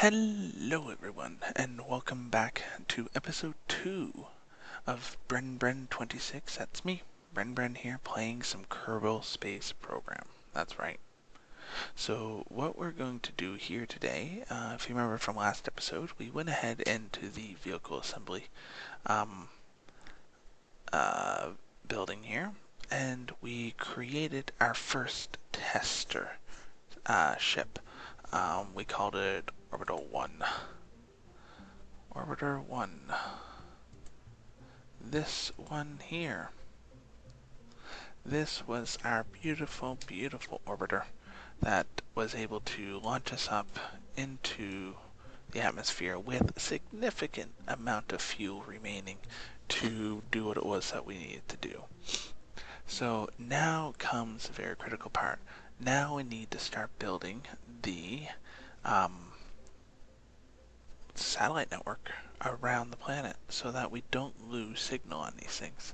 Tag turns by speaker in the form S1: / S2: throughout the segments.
S1: Hello everyone, and welcome back to episode 2 of Bren 26. That's me, Bren here, playing some Kerbal Space Program. That's right. So what we're going to do here today, if you remember from last episode, we went ahead into the vehicle assembly building here, and we created our first tester ship. We called it Orbital 1. Orbiter 1. This one here. This was our beautiful, beautiful orbiter that was able to launch us up into the atmosphere with a significant amount of fuel remaining to do what it was that we needed to do. So now comes a very critical part. Now we need to start building the satellite network around the planet so that we don't lose signal on these things,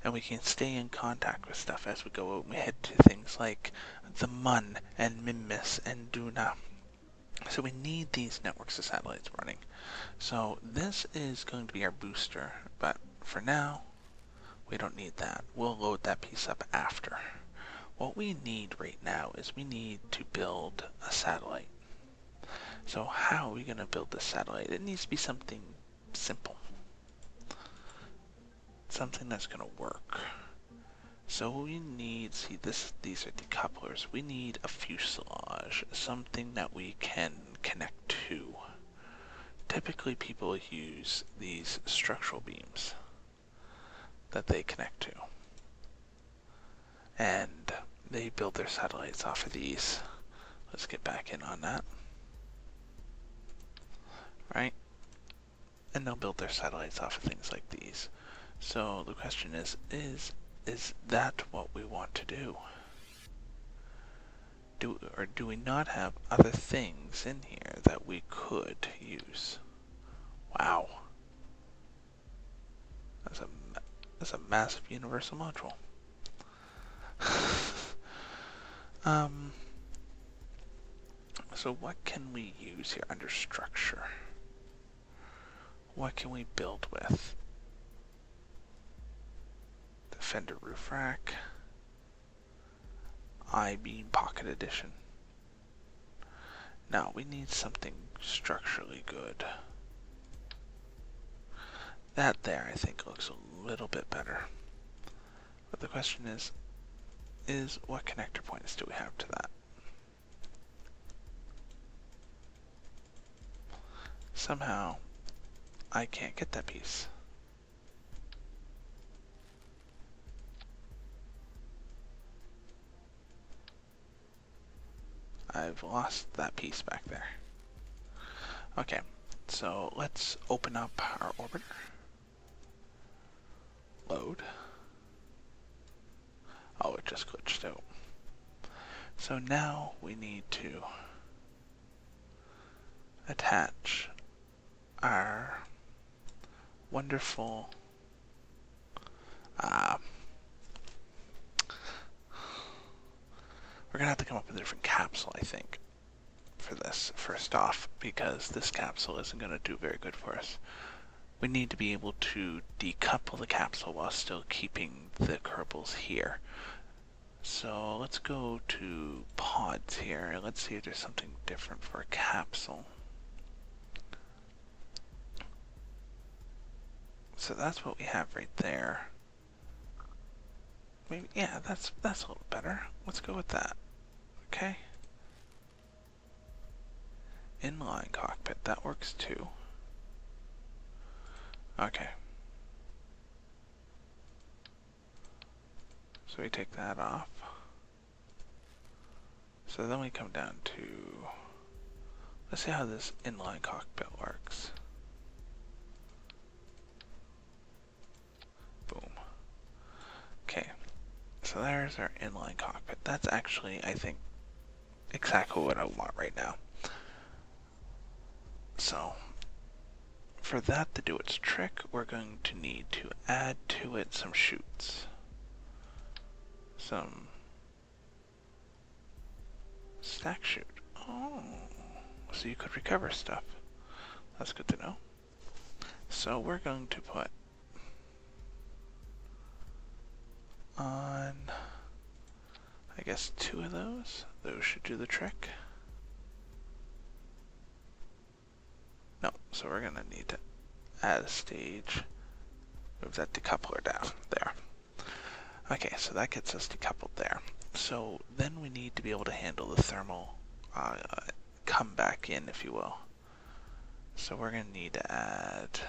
S1: and we can stay in contact with stuff as we go out and we head to things like the Mun and Minmus and Duna. So we need these networks of satellites running. So this is going to be our booster, but for now we don't need that. We'll load that piece up after. What we need right now is we need to build a satellite. So how are we going to build this satellite? It needs to be something simple. Something that's going to work. So we need, these are decouplers. We need a fuselage, something that we can connect to. Typically people use these structural beams that they connect to. And they build their satellites off of these. Let's get back in on that. Right? And they'll build their satellites off of things like these. So the question is that what we want to do? Or do we not have other things in here that we could use? Wow. That's a massive universal module. So what can we use here under structure? What can we build with? Defender roof rack. I-beam pocket edition. Now we need something structurally good. That there I think looks a little bit better. But the question is what connector points do we have to that? Somehow I can't get that piece. I've lost that piece back there. Okay, so let's open up our orbiter. Load. Oh, it just glitched out. So now we need to attach our wonderful we're gonna have to come up with a different capsule, I think, for this first off, because this capsule isn't gonna do very good for us. We need to be able to decouple the capsule while still keeping the kerbals here. So let's go to pods here and let's see if there's something different for a capsule. So that's what we have right there. Maybe, yeah, that's a little better. Let's go with that. Okay. Inline cockpit, that works too. Okay. So we take that off. So then we come down to, let's see how this inline cockpit works. Boom. Okay. So there's our inline cockpit. That's actually, I think, exactly what I want right now. So for that to do its trick, we're going to need to add to it some chutes. Some stack chute. Oh, so you could recover stuff. That's good to know. So we're going to put on, I guess, 2 of those. Those should do the trick. No, so we're gonna need to add a stage. Move that decoupler down there. Okay, so that gets us decoupled there. So then we need to be able to handle the thermal come back in, if you will. So we're gonna need to add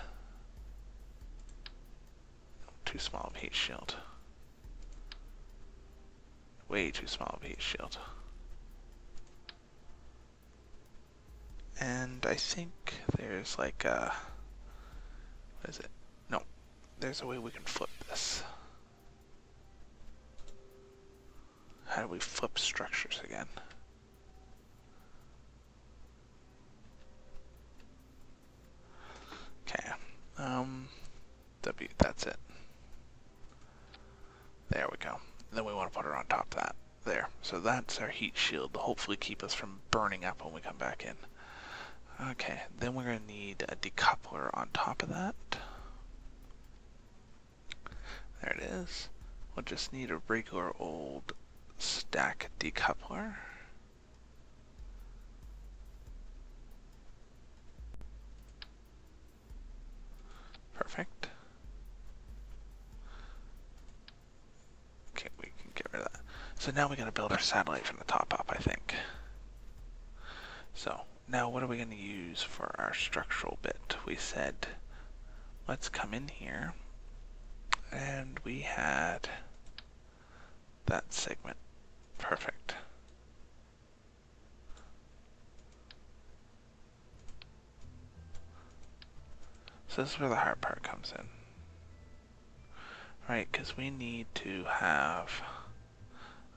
S1: too small of a heat shield. Way too small of a heat shield. And I think there's like a, what is it? No, there's a way we can flip this. How do we flip structures again? Okay, that's it. There we go. Then we want to put her on top of that. There. So that's our heat shield to hopefully keep us from burning up when we come back in. Okay, then we're going to need a decoupler on top of that. There it is. We'll just need a regular old stack decoupler. Perfect. Okay, we can get rid of that. So now we got to build our satellite from the top up, I think. So now what are we going to use for our structural bit? We said, let's come in here, and we had that segment. Perfect. So this is where the hard part comes in. Right, because we need to have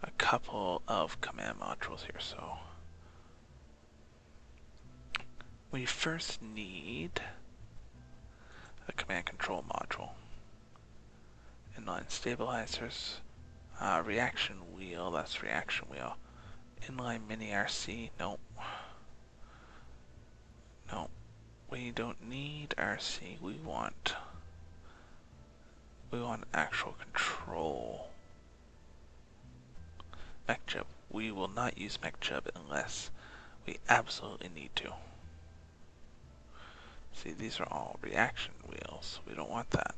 S1: a couple of command modules here, so we first need a command control module. Inline stabilizers, reaction wheel, that's reaction wheel. Inline mini RC, nope. Nope. We don't need RC, we want actual control. MechJub. We will not use MechJub unless we absolutely need to. See, these are all reaction wheels. We don't want that.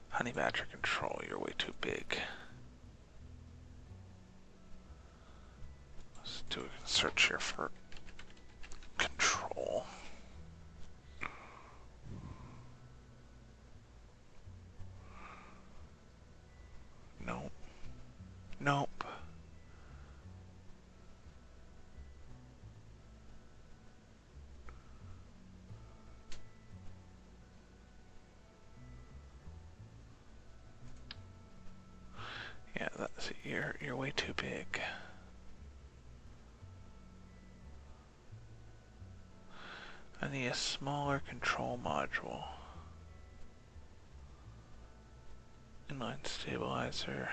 S1: Honey Badger control, you're way too big. Let's do a search here for control. Nope. Nope. Yeah, that's you're way too big. I need a smaller control module. Inline stabilizer.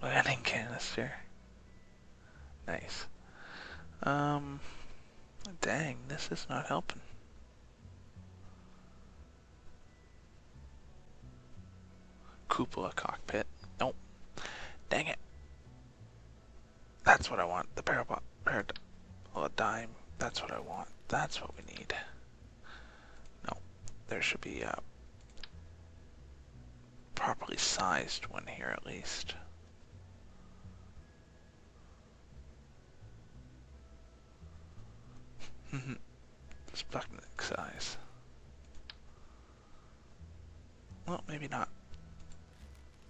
S1: Landing canister. Nice. Dang, this is not helping. Cupola cockpit. Nope. Dang it. That's what I want. The paradigm. That's what I want. That's what we need. No. There should be a properly sized one here at least. Sputnik size. Well, maybe not.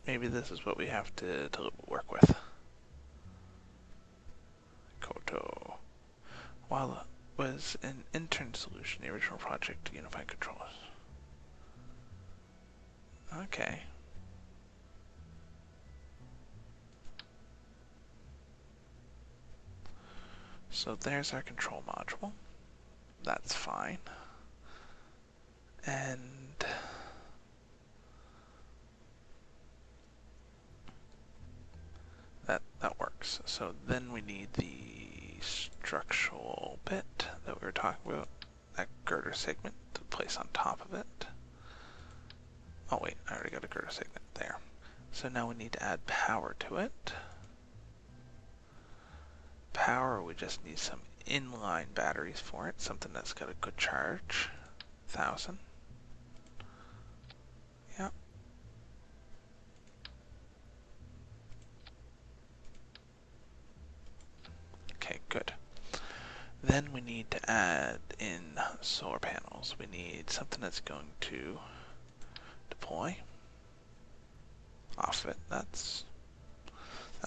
S1: Maybe this is what we have to work with. Koto. While it was an intern solution, the original project to unify controllers. Okay. So there's our control module. That's fine. And that works. Nice. So then we need the structural bit that we were talking about, that girder segment to place on top of it. Oh wait, I already got a girder segment there. So now we need to add power to it. Power, we just need some inline batteries for it, something that's got a good charge. 1,000. Yep. Okay, good. Then we need to add in solar panels. We need something that's going to deploy off it. That's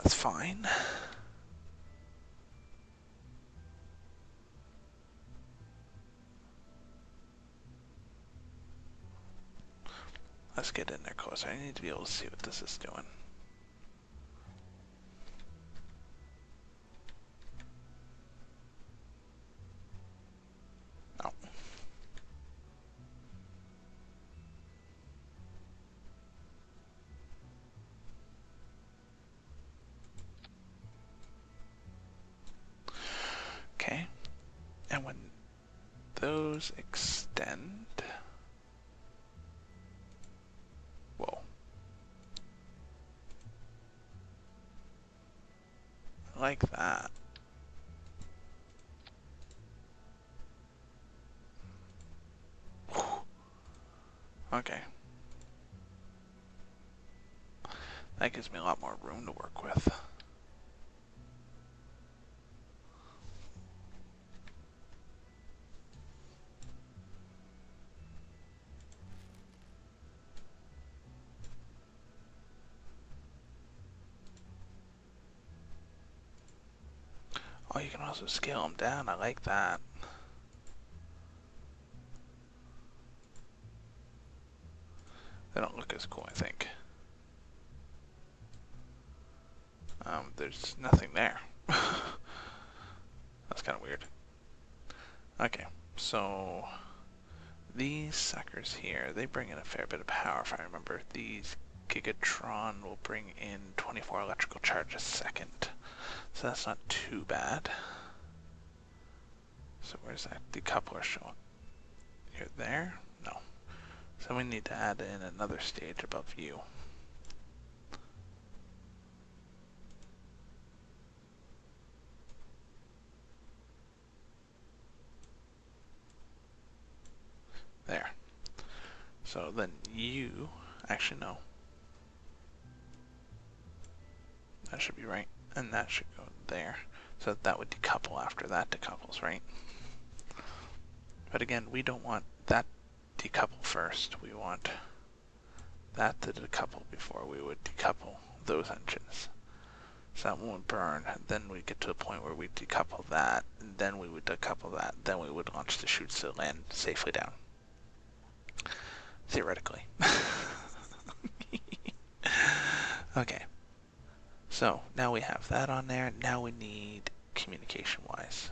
S1: fine. Let's get in there closer. I need to be able to see what this is doing. Oh. Okay. And when those extend, whoa. I like that. Okay. That gives me a lot more room to work with. Oh, you can also scale them down. I like that. They don't look as cool, I think. There's nothing there. That's kind of weird. Okay, so these suckers here, they bring in a fair bit of power, if I remember. These Gigatron will bring in 24 electrical charge a second. So that's not too bad. So where's that decoupler showing? You're there? No. So we need to add in another stage above you. There. So then you, actually no. That should be right. And that should go there. So that would decouple after that decouples, right? But again, we don't want that decouple first. We want that to decouple before we would decouple those engines. So that won't burn. Then we get to the point where we decouple that, and then we would decouple that, then we would launch the chutes to land safely down. Theoretically. Okay. So now we have that on there. Now we need communication-wise.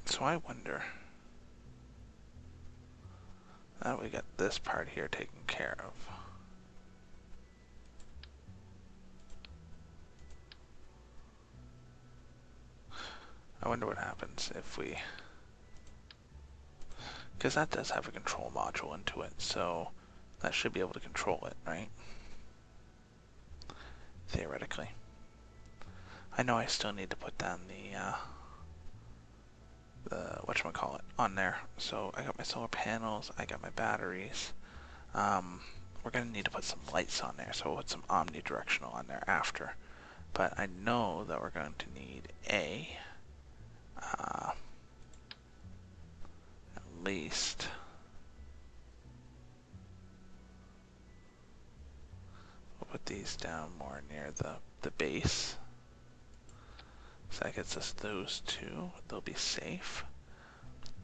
S1: So I wonder, now we got this part here taken care of. I wonder what happens if we, because that does have a control module into it, so that should be able to control it, right? Theoretically. I know I still need to put down the whatchamacallit on there. So I got my solar panels, I got my batteries. We're going to need to put some lights on there, so we'll put some omnidirectional on there after. But I know that we're going to need at least we'll put these down more near the base. So that gets us those two. They'll be safe.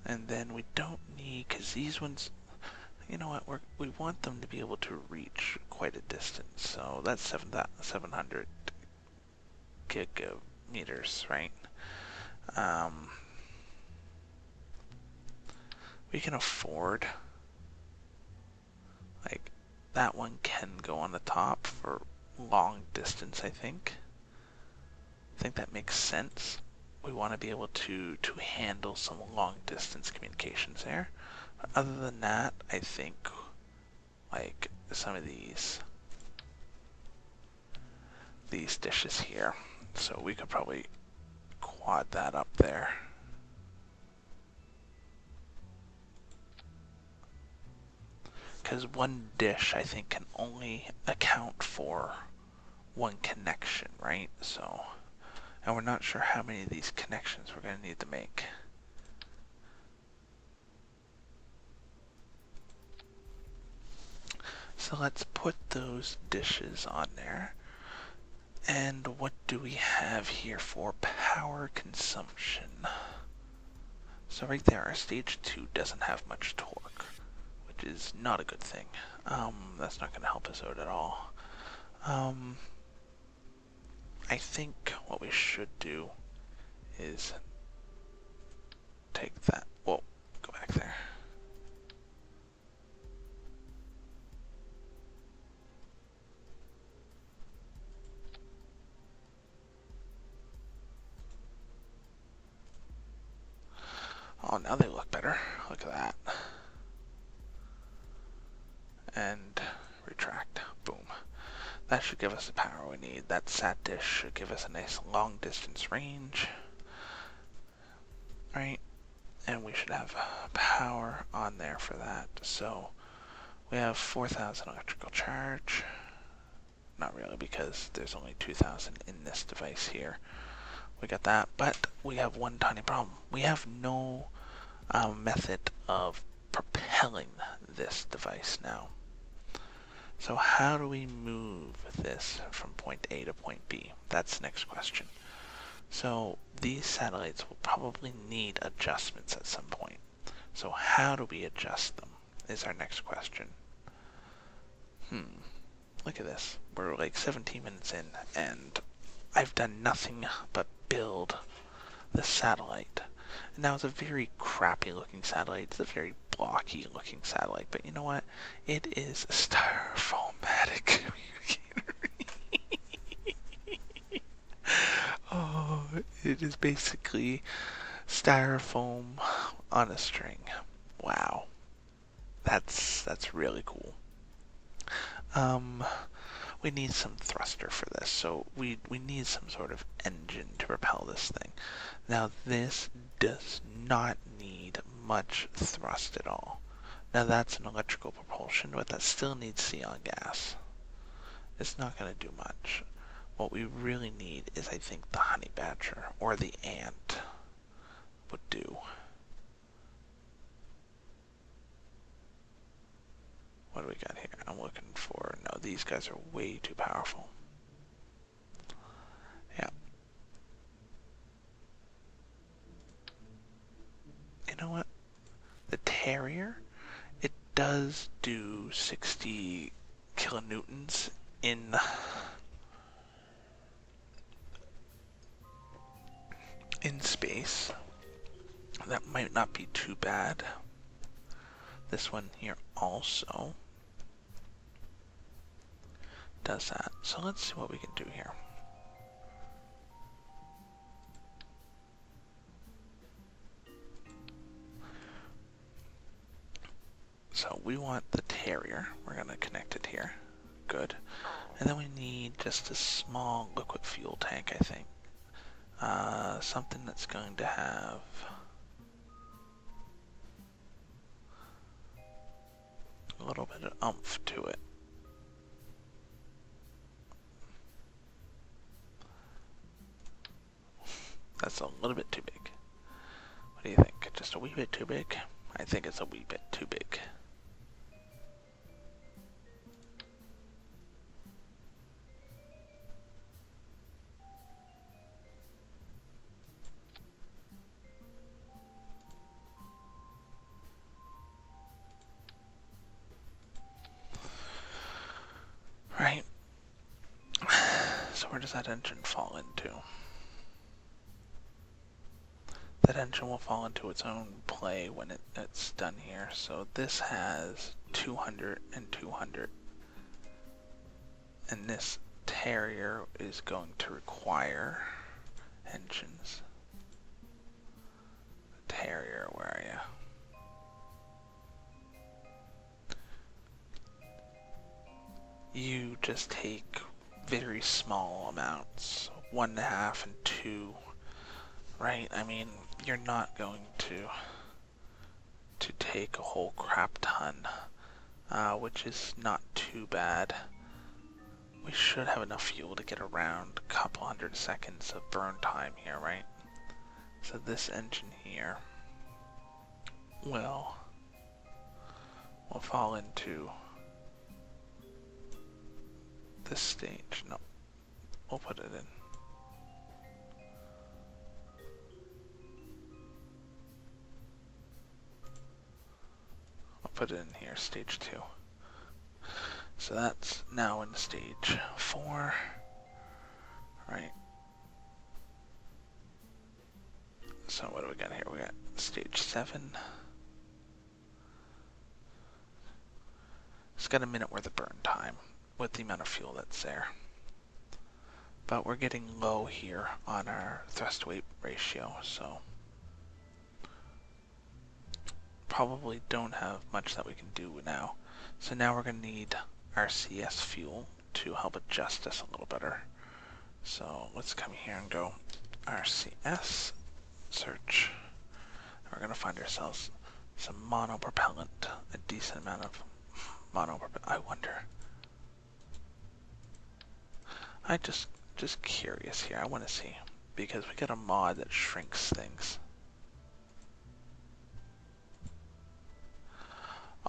S1: And then we don't need, because these ones, you know what, we want them to be able to reach quite a distance. So that's 700 gigameters, right? Um, we can afford, like, that one can go on the top for long distance, I think. I think that makes sense. We want to be able to handle some long distance communications there. But other than that, I think like some of these dishes here. So we could probably quad that up there. Because one dish, I think, can only account for one connection, right? So, and we're not sure how many of these connections we're going to need to make. So let's put those dishes on there. And what do we have here for power consumption? So right there, our stage 2 doesn't have much torque, which is not a good thing. That's not going to help us out at all. I think what we should do is take that. Whoa, go back there. Oh, now they look better. Look at that. And retract. Boom. That should give us the power we need. That sat dish should give us a nice long distance range. Right? And we should have power on there for that. So we have 4,000 electrical charge. Not really, because there's only 2,000 in this device here. We got that, but we have one tiny problem. We have no method of propelling this device now. So how do we move this from point A to point B? That's the next question. So these satellites will probably need adjustments at some point. So how do we adjust them is our next question. Look at this. We're like 17 minutes in, and I've done nothing but build the satellite. And now it's a very crappy looking satellite. It's a very blocky looking satellite. But you know what? It is a styrofoam-matic communicator. Oh, it is basically styrofoam on a string. Wow. That's really cool. We need some thruster for this, so we need some sort of engine to propel this thing. Now this does not need much thrust at all. Now that's an electrical propulsion, but that still needs xenon gas. It's not going to do much. What we really need is, I think, the honey badger or the ant would do. What do we got here? I'm looking for... No, these guys are way too powerful. Yeah. You know what? The Terrier, it does do 60 kilonewtons in space. That might not be too bad. This one here also does that. So let's see what we can do here. So we want the Terrier. We're going to connect it here. Good. And then we need just a small liquid fuel tank, I think. Something that's going to have a little bit of oomph to it. That's a little bit too big. What do you think? Just a wee bit too big? I think it's a wee bit too big. Right? So where does that engine fall into? that engine will fall into its own play when it's done here. So this has 200 and 200. And this Terrier is going to require engines. Terrier, where are you? You just take very small amounts, 1.5 and 2, right? I mean, you're not going to take a whole crap ton, which is not too bad. We should have enough fuel to get around a couple hundred seconds of burn time here, right? So this engine here will fall into this stage. No, we'll put it in. I'll put it in here, stage 2. So that's now in stage 4, right? So what do we got here? We got stage 7. It's got a minute worth of burn time with the amount of fuel that's there. But we're getting low here on our thrust weight ratio, so probably don't have much that we can do now. So now we're going to need our CS fuel to help adjust this a little better. So let's come here and go RCS, search. We're going to find ourselves some monopropellant, a decent amount of monopropellant. I wonder. I just curious here. I want to see, because we got a mod that shrinks things.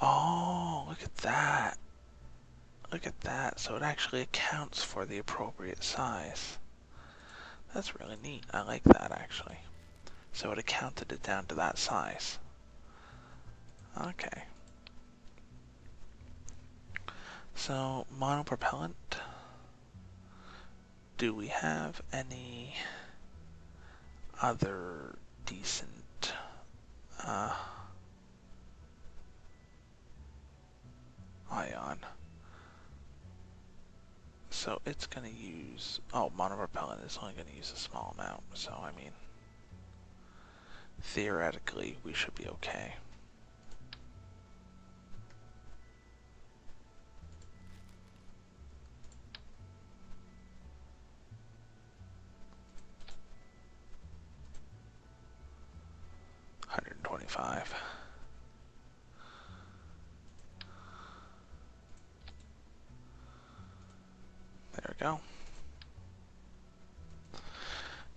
S1: Oh, look at that. Look at that. So it actually accounts for the appropriate size. That's really neat. I like that, actually. So it accounted it down to that size. Okay. So, monopropellant. Do we have any other decent ion? So it's going to use, monopropellant is only going to use a small amount, so I mean, theoretically we should be okay. $125. There we go.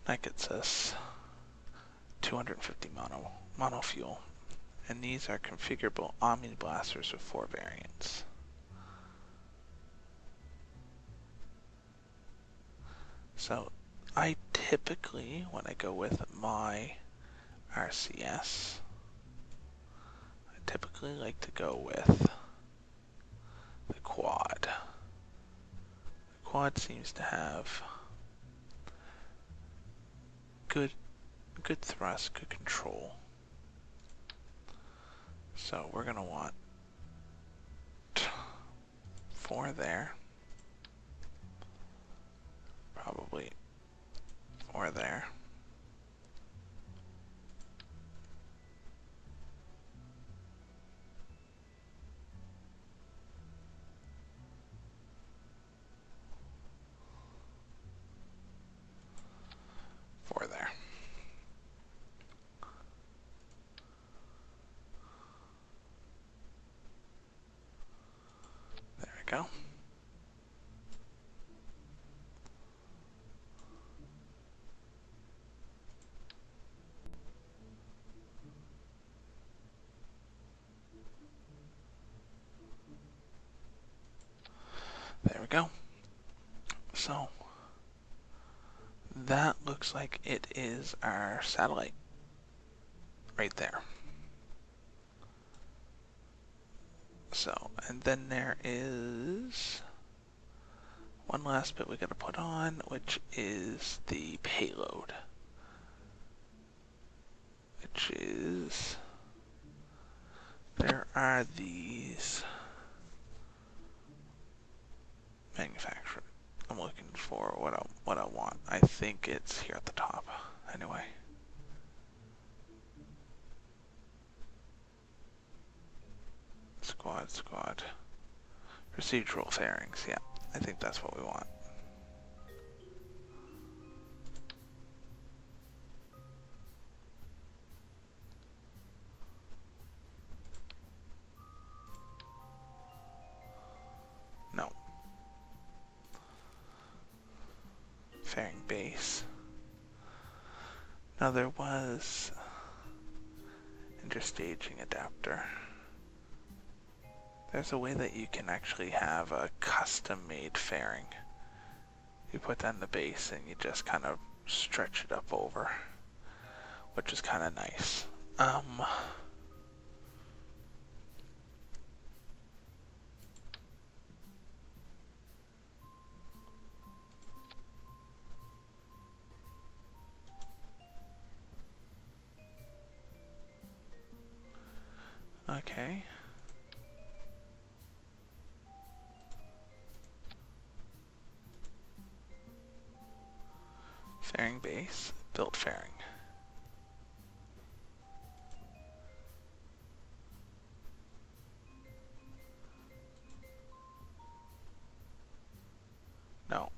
S1: That gets us 250 mono fuel. And these are configurable Omni blasters with 4 variants. So I typically, when I go with my RCS, I typically like to go with the quad. The quad seems to have good thrust, good control. So we're going to want 4 there. Probably 4 there. There. There we go. There we go. So that looks like it is our satellite right there. So, and then there is one last bit we gotta put on, which is the payload. which is there are these manufactured. I'm looking for what I want. I think it's here at the top. Anyway. Squad. Procedural fairings, yeah. I think that's what we want. No. Fairing base. Now there was interstaging adapter. There's a way that you can actually have a custom-made fairing. You put that in the base and you just kind of stretch it up over, which is kind of nice. Okay. Fairing base, built fairing. No.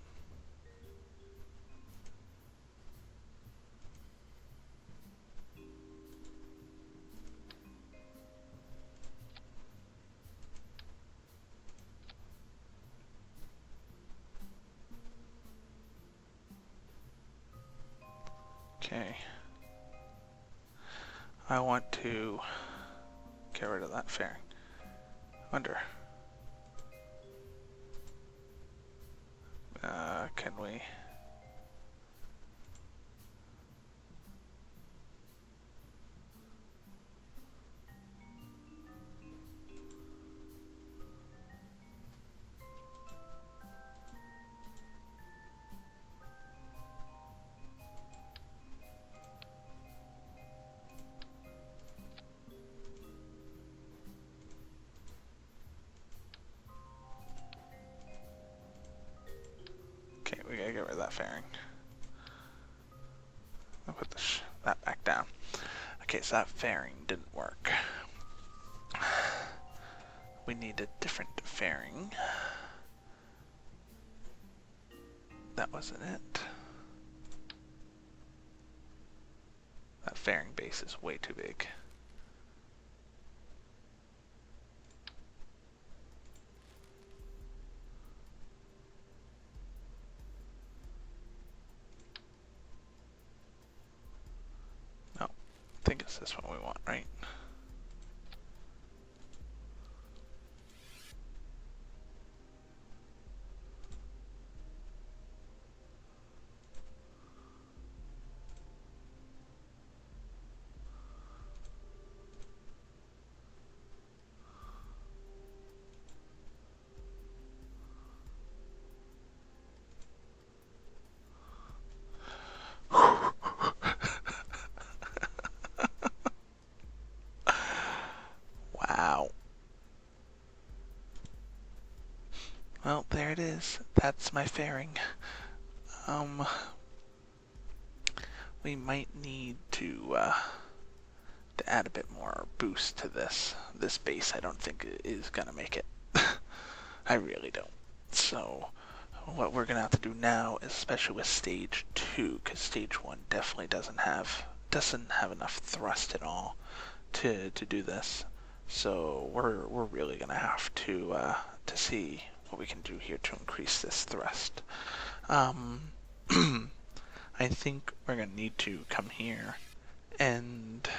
S1: Okay. I want to get rid of that fairing. Wonder. Can we? Okay, we gotta get rid of that fairing. I'll put that back down. Okay, so that fairing didn't work. We need a different fairing. That wasn't it. That fairing base is way too big. No, I think it's this one we want, right? Wow. Well, there it is. That's my fairing. We might need to add a bit more boost to this. This base, I don't think is gonna make it. I really don't. So, what we're gonna have to do now, especially with stage 2, because stage 1 definitely doesn't have enough thrust at all to do this. So we're really gonna have to see what we can do here to increase this thrust. I think we're gonna need to come here and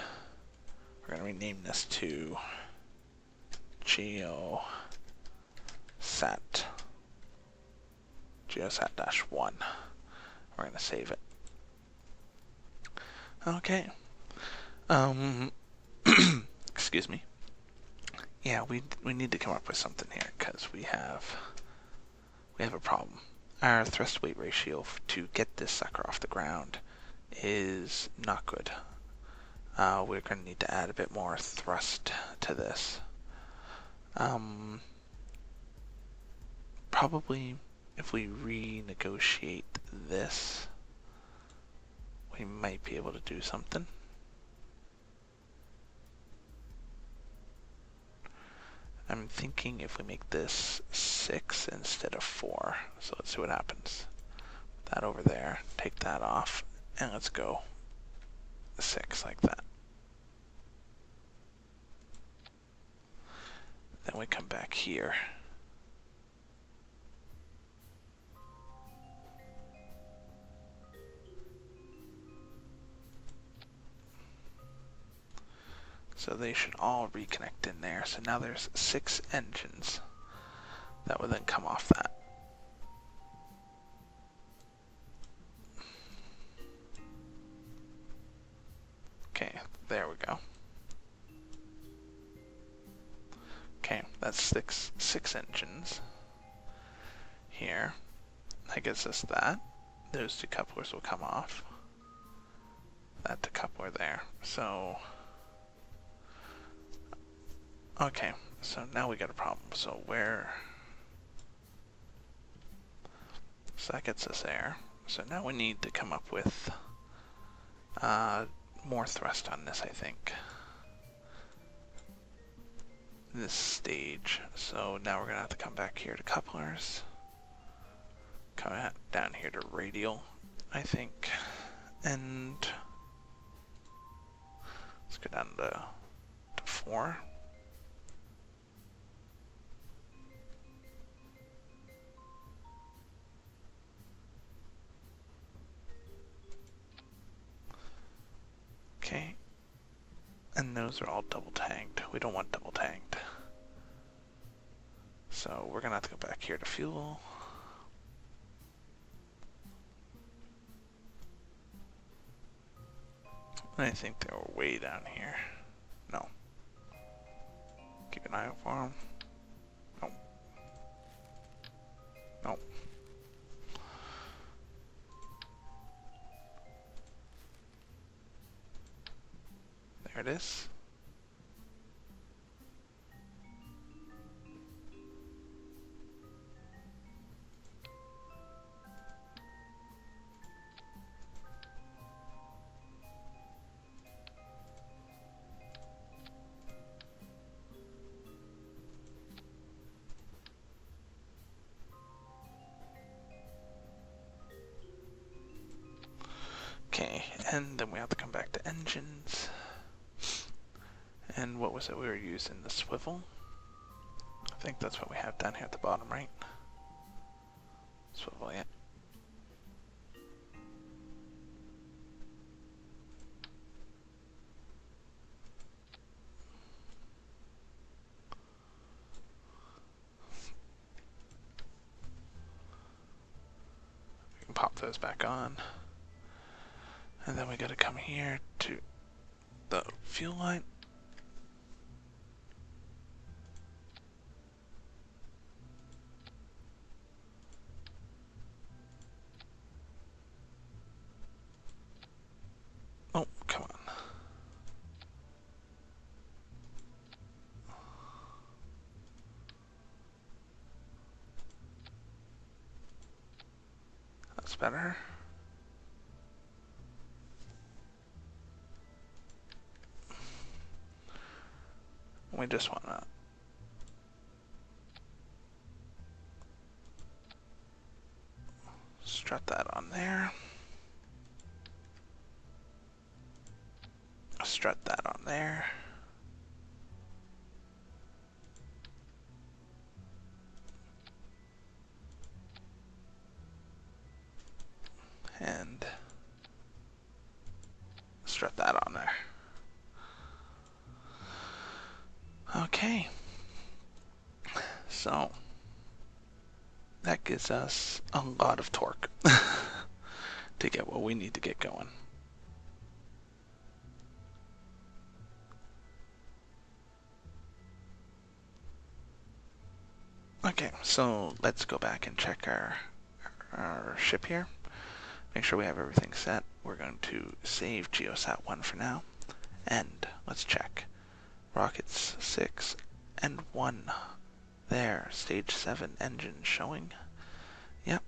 S1: we're gonna rename this to GeoSat-1. We're gonna save it. Okay. Excuse me. Yeah, we need to come up with something here because we have a problem. Our thrust weight ratio to get this sucker off the ground is not good. we're going to need to add a bit more thrust to this. Probably if we renegotiate this, we might be able to do something. I'm thinking if we make this 6 instead of 4. So let's see what happens. That over there, take that off, and let's go 6 like that. Then we come back here. So they should all reconnect in there. So now there's 6 engines that would then come off that. Okay, there we go. Okay, that's six engines here. That gets us that. Those 2 couplers will come off. That decoupler there. So, okay, so now we got a problem. So so that gets us there. So now we need to come up with more thrust on this, I think. This stage. So now we're gonna have to come back here to couplers. Come down here to radial, I think. And let's go down to 4. Okay. And those are all double tanked. We don't want double tanked. So we're gonna have to go back here to fuel. And I think they were way down here. No. Keep an eye out for them. Nope. Nope. There it is. Okay, and then we have to come back to engines. And what was it we were using? The swivel? I think that's what we have down here at the bottom, right? Swivel, yeah. We can pop those back on. And then we gotta come here to the fuel line. Oh, come on. That's better. We just want to strut that on there. Strut that on there. And strut that on there. Okay. So that gives us a lot of torque to get what we need to get going. Okay, so let's go back and check our ship here. Make sure we have everything set. We're going to save GeoSat 1 for now, And let's check. Rockets 6 and 1. There, stage 7 engine showing. Yep,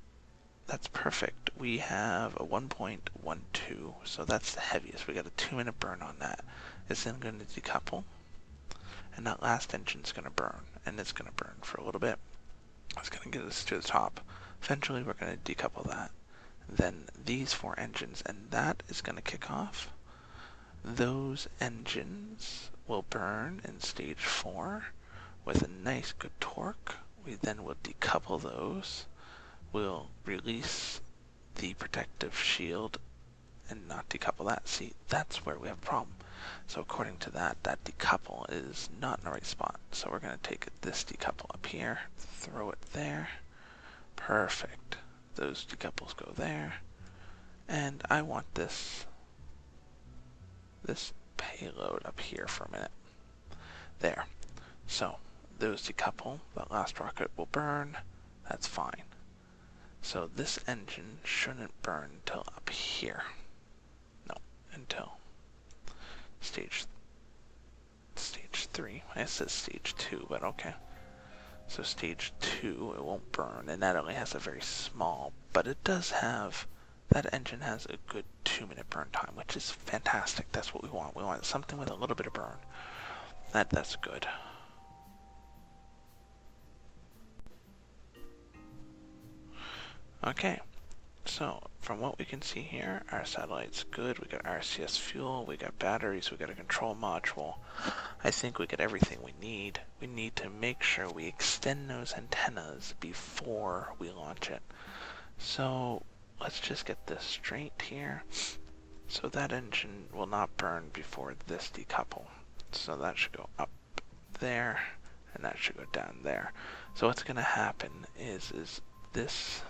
S1: that's perfect. We have a 1.12, so that's the heaviest. We got a 2-minute burn on that. It's then going to decouple, and that last engine's going to burn, and it's going to burn for a little bit. It's going to get us to the top. Eventually, we're going to decouple that. Then these 4 engines, and that is going to kick off. Those engines will burn in stage 4 with a nice good torque. We then will decouple those. We'll release the protective shield and not decouple that. See, that's where we have a problem. So according to that, that decouple is not in the right spot. So we're going to take this decouple up here, throw it there. Perfect. Those decouples go there. And I want this payload up here for a minute. There. So those decouple. That last rocket will burn. That's fine. So this engine shouldn't burn until up here. No, until stage 3. It says stage 2, but okay. So stage 2, it won't burn, and that only has a very small, but it does have, that engine has a good 2-minute burn time, which is fantastic. That's what we want. We want something with a little bit of burn. That's good. Okay, so from what we can see here, our satellite's good. We got RCS fuel, we got batteries, we got a control module. I think we got everything we need. We need to make sure we extend those antennas before we launch it. So let's just get this straight here. So that engine will not burn before this decouple. So that should go up there, and that should go down there. So what's going to happen is this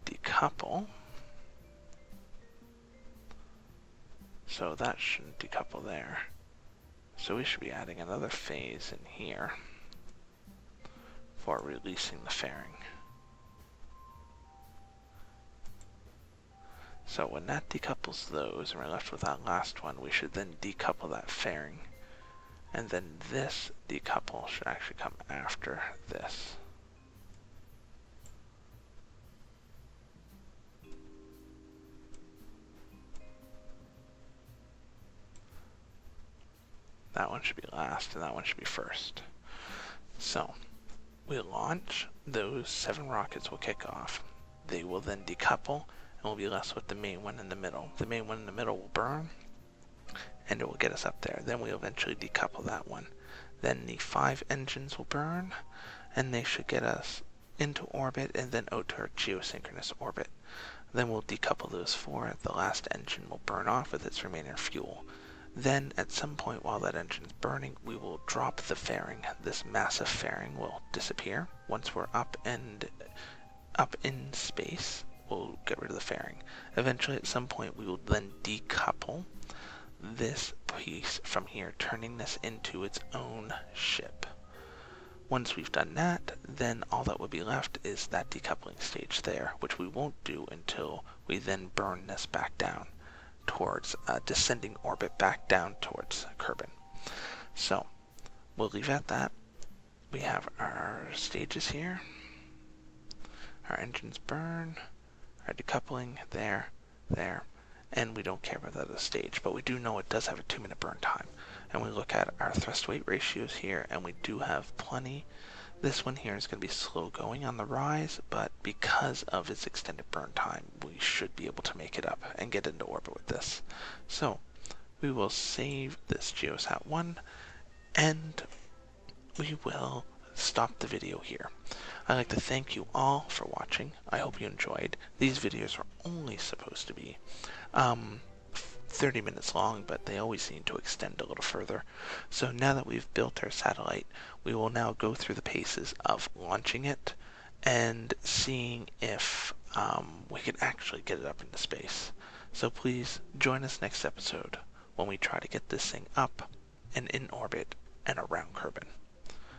S1: decouple. So that shouldn't decouple there. So we should be adding another phase in here for releasing the fairing. So when that decouples those, and we're left with that last one, we should then decouple that fairing. And then this decouple should actually come after this. That one should be last, and that one should be first. So, we launch, those 7 rockets will kick off. They will then decouple, and we'll be left with the main one in the middle. The main one in the middle will burn, and it will get us up there. Then we'll eventually decouple that one. Then the 5 engines will burn, and they should get us into orbit, and then out to our geosynchronous orbit. Then we'll decouple those 4. The last engine will burn off with its remaining fuel. Then, at some point while that engine is burning, we will drop the fairing. This massive fairing will disappear. Once we're up in space, we'll get rid of the fairing. Eventually, at some point, we will then decouple this piece from here, turning this into its own ship. Once we've done that, then all that would be left is that decoupling stage there, which we won't do until we then burn this back down towards descending orbit back down towards Kerbal. So we'll leave at that. We have our stages here. Our engines burn, our decoupling there, and we don't care about that as a stage, but we do know it does have a 2-minute burn time. And we look at our thrust weight ratios here, and we do have plenty. This one here is going to be slow going on the rise, but because of its extended burn time, we should be able to make it up and get into orbit with this. So we will save this GeoSat 1, and we will stop the video here. I'd like to thank you all for watching. I hope you enjoyed. These videos are only supposed to be 30 minutes long, but they always seem to extend a little further. So now that we've built our satellite, we will now go through the paces of launching it and seeing if we can actually get it up into space. So please join us next episode when we try to get this thing up and in orbit and around Kerbal.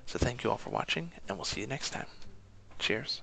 S1: So thank you all for watching, and we'll see you next time. Cheers.